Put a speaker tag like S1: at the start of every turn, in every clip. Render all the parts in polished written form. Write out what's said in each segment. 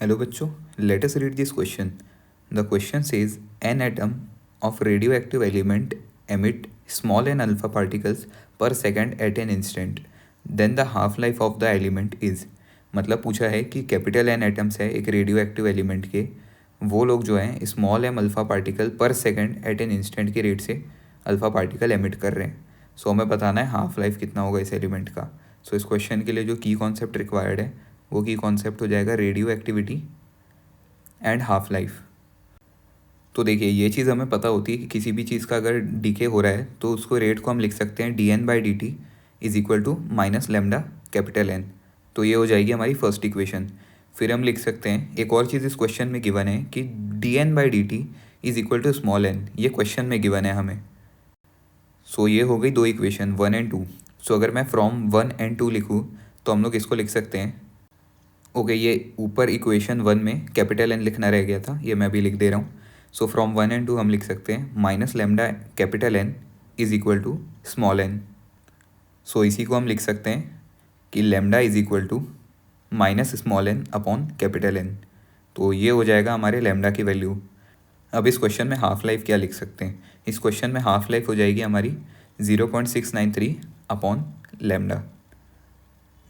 S1: Hello बच्चों, let us read this question. The question says an atom of radioactive element emit small n alpha particles per second at an instant. Then the half life of the element is. मतलब पूछा है कि capital N atoms है एक radio active element के, वो लोग जो हैं स्मॉल एम अल्फ़ा पार्टिकल पर सेकंड एट एन इंस्टेंट के रेट से अल्फ़ा पार्टिकल एमिट कर रहे हैं. सो हमें बताना है हाफ लाइफ कितना होगा इस एलिमेंट का. सो इस क्वेश्चन के लिए जो की कॉन्सेप्ट रिक्वायर्ड है वो की कॉन्सेप्ट हो जाएगा radio activity and half life. तो देखिए ये चीज़ हमें पता होती है कि किसी भी चीज़ का अगर डीके हो रहा है तो उसको रेट को हम लिख सकते हैं dN/dt is equal to minus lambda capital N. तो ये हो जाएगी हमारी फर्स्ट इक्वेशन. फिर हम लिख सकते हैं एक और चीज़ इस क्वेश्चन में गिवन है कि dN/dt is equal to small n. ये क्वेश्चन में गिवन है हमें. सो ये हो गई दो इक्वेशन 1 एंड 2. सो अगर मैं फ्रॉम 1 एंड 2 लिखूँ तो हम लोग इसको लिख सकते हैं. ओके ये ऊपर इक्वेशन 1 में कैपिटल एन लिखना रह गया था, ये मैं भी लिख दे रहा हूँ. सो फ्रॉम 1 एंड 2 हम लिख सकते हैं minus lambda capital N is equal to small N. So इसी को हम लिख सकते हैं कि lambda is equal to minus small N upon capital N. तो ये हो जाएगा हमारे लेमडा की वैल्यू. अब इस क्वेश्चन में हाफ लाइफ क्या लिख सकते हैं. इस क्वेश्चन में हाफ लाइफ हो जाएगी हमारी 0.693 अपॉन लेमडा.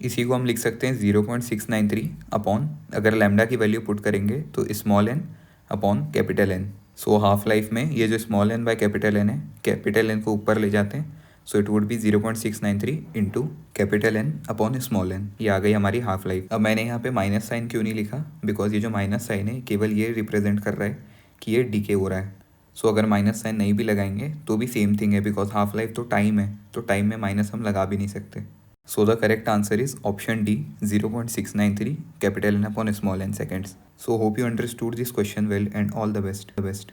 S1: इसी को हम लिख सकते हैं 0.693 अपॉन, अगर लेमडा की वैल्यू पुट करेंगे तो small N upon capital N. So half life में ये जो small n by capital N है, कैपिटल एन को ऊपर ले जाते हैं. So it would be 0.693 into capital N upon small n. ये आ गई हमारी हाफ लाइफ. अब मैंने यहाँ पे माइनस साइन क्यों नहीं लिखा, बिकॉज ये जो माइनस साइन है केवल ये रिप्रेजेंट कर रहा है कि ये डीके हो रहा है. सो अगर माइनस साइन नहीं भी लगाएंगे तो भी सेम थिंग है, बिकॉज हाफ लाइफ तो टाइम है, तो टाइम में माइनस हम लगा भी नहीं सकते. So the correct answer is option D, 0.693 capital N upon small n seconds. So hope you understood this question well and all the best.